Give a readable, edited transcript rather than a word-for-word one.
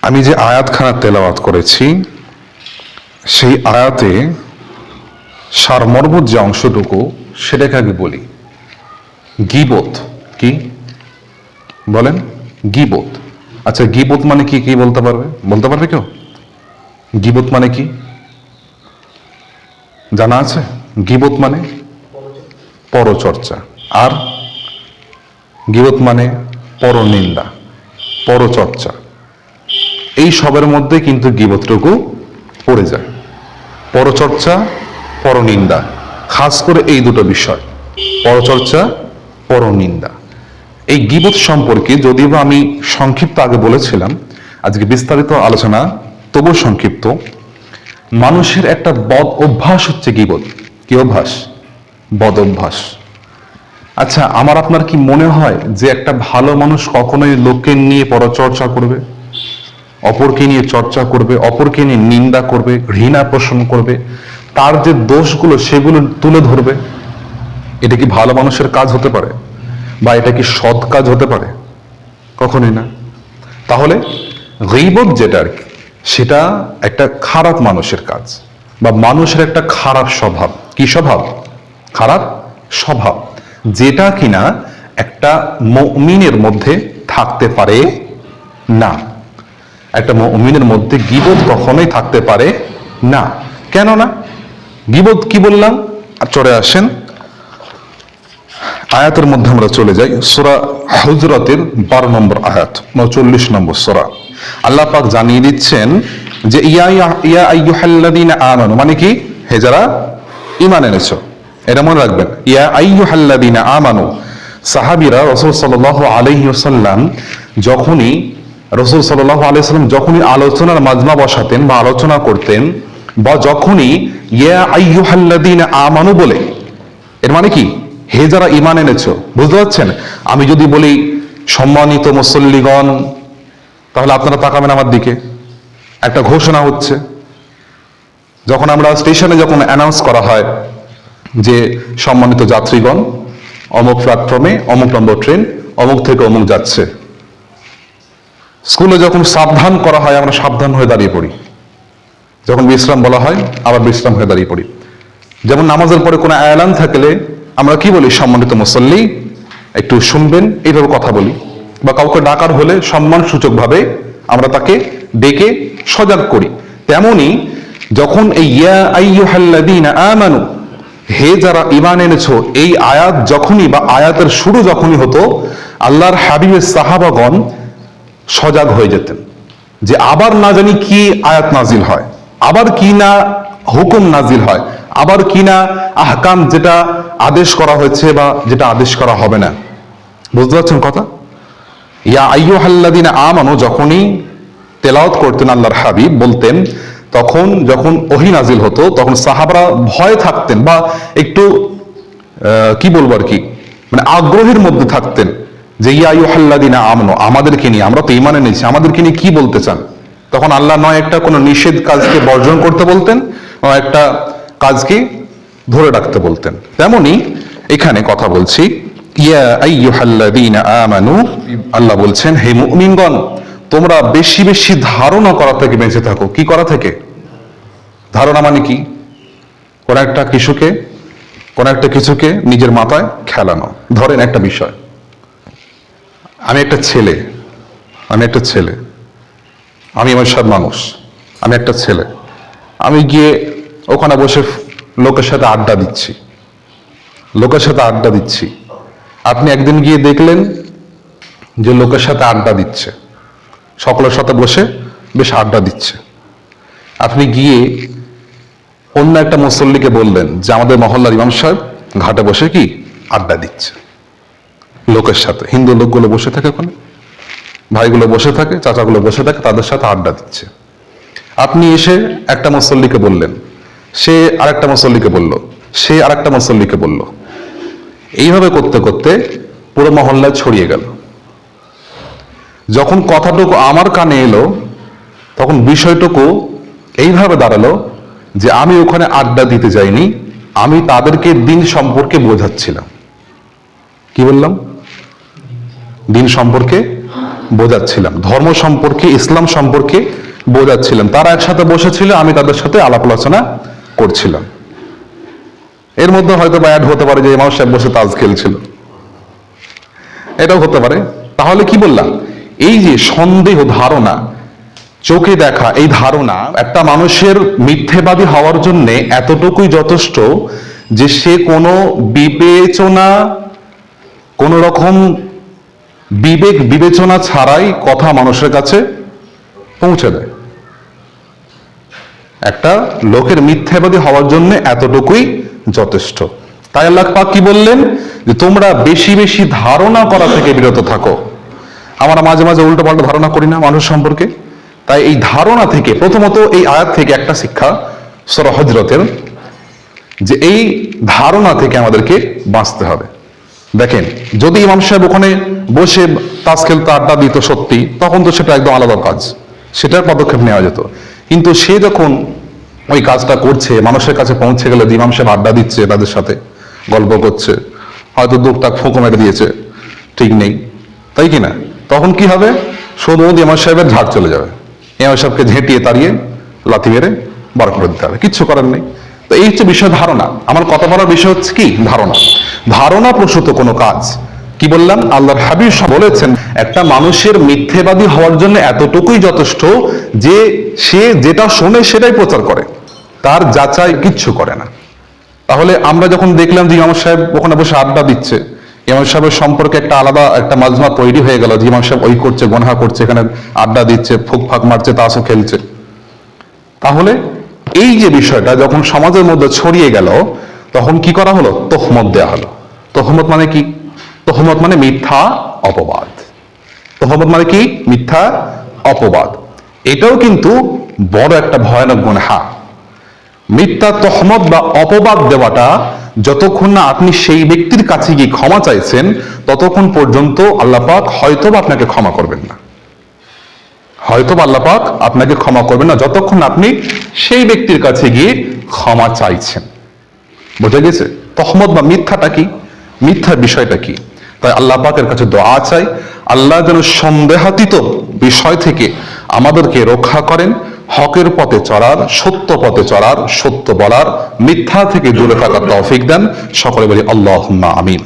আমি যে আয়াতখানা তেলাওয়াত করেছি সেই আয়াতে সারমর্ম যে অংশটুকু সেটাকে আগে বলি। গীবত কি বলেন? গীবত। আচ্ছা, গীবত মানে কি? কি বলতে পারবে কেউ? গীবত মানে কি জানা আছে? গীবত মানে পরচর্চা, আর গীবত মানে পরনিন্দা, পরচর্চা। এই সবের মধ্যে কিন্তু গীবতটুকু পড়ে যায়। পরচর্চা, পরনিন্দা, খাস করে এই দুটো বিষয়, পরচর্চা, পরনিন্দা। এই গীবত সম্পর্কে যদিও আমি সংক্ষিপ্ত আগে বলেছিলাম, আজকে বিস্তারিত আলোচনা, তবু সংক্ষিপ্ত। মানুষের একটা বদ অভ্যাস হচ্ছে গীবত। কি অভ্যাস? বদ অভ্যাস। আচ্ছা, আমার আপনার কি মনে হয় যে একটা ভালো মানুষ কখনোই লোককে নিয়ে পরচর্চা করবে, অপরকে নিয়ে চর্চা করবে, অপরকে নিয়ে নিন্দা করবে, ঘৃণা পোষণ করবে, তার যে দোষগুলো সেগুলো তুলে ধরবে? এটা কি ভালো মানুষের কাজ হতে পারে? বা এটা কি সৎ কাজ হতে পারে? কখনোই না। তাহলে গীবত যেটা আর কি, সেটা একটা খারাপ মানুষের কাজ, বা মানুষের একটা খারাপ স্বভাব। কি স্বভাব? খারাপ স্বভাব, যেটা কিনা একটা মুমিনের মধ্যে থাকতে পারে না। একটা মুমিনের মধ্যে গীবত কখনোই থাকতে পারে না। কেন না? গীবত কি বললাম? আর চলে আসেন আয়াতের মধ্যে আমরা চলে যাই। সূরা হুজরাতের 12 নম্বর আয়াত, 39 নম্বর সূরা। আল্লাহ পাক জানিয়ে দিচ্ছেন যে ইয়া আইয়ুহাল্লাযীনা আমানু মানে কি? হে যারা ঈমান এনেছো। এটা মনে রাখবেন, ইয়া আইয়ুহাল্লাযীনা আমানু। সাহাবীরা রাসূল সাল্লাল্লাহু আলাইহি ওয়াসাল্লাম যখনই আলোচনার মাজমা বসাতেন বা আলোচনা করতেন, বা যখনই ইয়া আইয়ুহাল্লাযীনা আমানু বলে, এর মানে কি? হে যারা ঈমান এনেছো। বুঝতে পারছেন? আমি যদি বলি সম্মানিত মুসল্লিগণ, তাহলে আপনারা তাকাবেন আমার দিকে, একটা ঘোষণা হচ্ছে। যখন আমরা স্টেশনে যখন অ্যানাউন্স করা হয় যে সম্মানিত যাত্রীগণ, অমুক প্ল্যাটফর্মে অমুক নম্বর ট্রেন অমুক থেকে অমুক যাচ্ছে। স্কুলে যখন সাবধান করা হয়, আমরা সাবধান হয়ে দাঁড়িয়ে পড়ি। যখন বিশ্রাম বলা হয়, আবার বিশ্রাম হয়ে দাঁড়িয়ে পড়ি। যেমন নামাজের পরে কোনো এলান থাকলে আমরা কি বলি? সম্মানিত মুসল্লি, একটু শুনবেন, এইভাবে কথা বলি। বা কাউকে ডাকার হলে সম্মান সূচক ভাবে আমরা তাকে ডেকে সজাগ করি। তেমনি যখন এই ইয়া আইয়ুহাল্লাযীনা আমানু, হে যারা ঈমান এনেছো, এই আয়াত যখনই বা আয়াতের শুরু যখনই হতো, আল্লাহর হাবিবের সাহাবাগণ সজাগ হয়ে যেতেন যে আবার না জানি কি আয়াত নাজিল হয়, আবার কি না হুকুম নাজিল হয়, আবার কি না আহকাম, যেটা আদেশ করা হয়েছে বা যেটা আদেশ করা হবে না। বুঝতে পারছেন কথা? ইয়া আইয়ুহাল্লাযীনা আমানু যখনই তেলাওয়াত করতেন আল্লাহর হাবিব, বলতেন, তখন যখন ওহী নাজিল হতো তখন সাহাবারা ভয় থাকতেন, বা একটু কি বলবো আর কি, মানে আগ্রহের মধ্যে থাকতেন যে ইয়া আইয়ুহাল্লাযীনা আমানু, আমাদেরকে নিয়ে, আমরা তো ঈমান এনেছি, আমাদেরকে নিয়ে কি বলতে চান? তখন আল্লাহ নয় একটা কোনো নিষেধ কাজকে বর্জন করতে বলতেন, নয় একটা কাজকে ধরে রাখতে বলতেন। তেমনি এখানে কথা বলছি, ইয়া আইয়ুহাল্লাযীনা আমানু, আল্লাহ বলছেন, হে মুমিনগণ, তোমরা বেশি বেশি ধারণা করা থেকে বেঁচে থাকো। কি করা থেকে? ধারণা মানে কি? কোন একটা কিছুকে নিজের মাথায় খেলানো। ধরেন একটা বিষয়, আমি একটা ছেলে, আমি আমার সাথে মানুষ, আমি একটা ছেলে, আমি গিয়ে ওখানে বসে লোকের সাথে আড্ডা দিচ্ছি। আপনি একদিন গিয়ে দেখলেন যে লোকের সাথে আড্ডা দিচ্ছে, সকলের সাথে বসে বেশ আড্ডা দিচ্ছে। আপনি গিয়ে অন্য একটা মুসল্লিকে বললেন যে আমাদের মহল্লার ইমাম সাহেব ঘাটে বসে কি আড্ডা দিচ্ছে লোকের সাথে। হিন্দু লোকগুলো বসে থাকে ওখানে, ভাইগুলো বসে থাকে, চাচাগুলো বসে থাকে, তাদের সাথে আড্ডা দিচ্ছে। আপনি এসে একটা মুসল্লিকে বললেন, সে আরেকটা মুসল্লিকে বলল, সে আরেকটা মুসল্লিকে বলল। এইভাবে করতে করতে পুরো মহল্লায় ছড়িয়ে গেল। যখন কথাটুকু আমার কানে এলো, তখন বিষয়টুকু এইভাবে দাঁড়ালো যে আমি ওখানে আড্ডা দিতে যাইনি, আমি তাদেরকে দিন সম্পর্কে বোঝাচ্ছিলাম। কি বললাম? দিন সম্পর্কে বোঝাচ্ছিলাম, ধর্ম সম্পর্কে, ইসলাম সম্পর্কে বোঝাচ্ছিলাম। তারা একসাথে বসেছিল, আমি তাদের সাথে আলাপ আলোচনা করছিলাম। এর মধ্যে হয়তো বা অ্যাড হতে পারে যে ইমাম সাহেব বসে তাস খেলছিল, এটাও হতে পারে। তাহলে কি বললাম, এই যে সন্দেহ, ধারণা, চোখে দেখা এই ধারণা একটা মানুষের মিথ্যেবাদী হওয়ার জন্য এতটুকুই যথেষ্ট যে সে কোনো বিবেচনা, কোন রকম বিবেক বিবেচনা ছাড়াই কথা মানুষের কাছে পৌঁছে দেয়। একটা লোকের মিথ্যাবাদী হওয়ার জন্য এতটুকুই যথেষ্ট। তাই আল্লাহ পাক কি বললেন, যে তোমরা বেশি বেশি ধারণা করা থেকে বিরত থাকো। আমরা মাঝে মাঝে উল্টো পাল্টা ধারণা করি না মানুষ সম্পর্কে। তাই এই ধারণা থেকে, প্রথমত এই আয়াত থেকে একটা শিক্ষা সূরা হজরতের, যে এই ধারণা থেকে আমাদেরকে বাঁচতে হবে। দেখেন, যদি ইমাম সাহেব ওখানে বসে তাস খেলতে, আড্ডা দিত সত্যি, তখন তো সেটা একদম আলাদা কাজ, সেটার পদক্ষেপ নেওয়া যেত। কিন্তু সে যখন ওই কাজটা করছে, মানুষের কাছে পৌঁছে গেলে ইমাম সাহেব আড্ডা দিচ্ছে, তাদের সাথে গল্প করছে, হয়তো দুকটাক ফোঁকো মেরে দিয়েছে, ঠিক নেই, তাই কিনা, তখন কি হবে, শুধু ইমাম সাহেবের ঝাড় চলে যাবে। ইমাম সাহেবকে ঝেঁটিয়ে তাড়িয়ে লাথি মেরে বার করে দিতে হবে, কিচ্ছু করার নেই। তো এই হচ্ছে বিষয়, ধারণা। আমার কথা বলার বিষয় হচ্ছে কি, ধারণা। ধারণা প্রসূত কোনো কাজ, কি বললাম, আল্লাহর হাবিব বলেছেন একটা মানুষের মিথ্যেবাদী হওয়ার জন্য এতটুকুই যথেষ্ট যে সে যেটা শোনে সেটাই প্রচার করে, তার যাচাই কিচ্ছু করে না। তাহলে আমরা যখন দেখলাম যে ইমাম সাহেব ওখানে বসে আড্ডা দিচ্ছে, ইমাম সাহেবের সম্পর্কে একটা আলাদা একটা মাজমা তৈরি হয়ে গেল যে ইমাম সাহেব ওই করছে, গোনহা করছে, এখানে আড্ডা দিচ্ছে, ফুক ফাঁক মারছে, তাসও খেলছে। তাহলে এই যে বিষয়টা যখন সমাজের মধ্যে ছড়িয়ে গেল, তখন কি করা হলো, তোহমত দেয়া হলো। তোহমত মানে কি, তোহমত মানে মিথ্যা অপবাদ। তোহমত মানে কি, মিথ্যা অপবাদ। এটাও কিন্তু বড় একটা ভয়ানক গুনাহ। মিথ্যা তহমত বা অপবাদ দেওয়াটা, যতক্ষণ না আপনি সেই ব্যক্তির কাছে গিয়ে ক্ষমা চাইছেন, ততক্ষণ পর্যন্ত আল্লাহ পাক হয়তো আপনাকে ক্ষমা করবেন না। হয়তো আল্লাহ পাক আপনাকে ক্ষমা করবেন না যতক্ষণ আপনি সেই ব্যক্তির কাছে গিয়ে ক্ষমা চাইছেন। বুঝে গেছে তহমত বা মিথ্যাটা কি, মিথ্যার বিষয়টা কি? তাই আল্লাহ পাকের কাছে দোয়া চাই, আল্লাহ যেন সন্দেহাতীত বিষয় থেকে আমাদেরকে রক্ষা করেন, হকের পথে চলার, সত্য পথে চলার, সত্য বলার, মিথ্যা থেকে দূরে থাকার তৌফিক দেন। সকলে বলি আল্লাহুম্মা আমিন।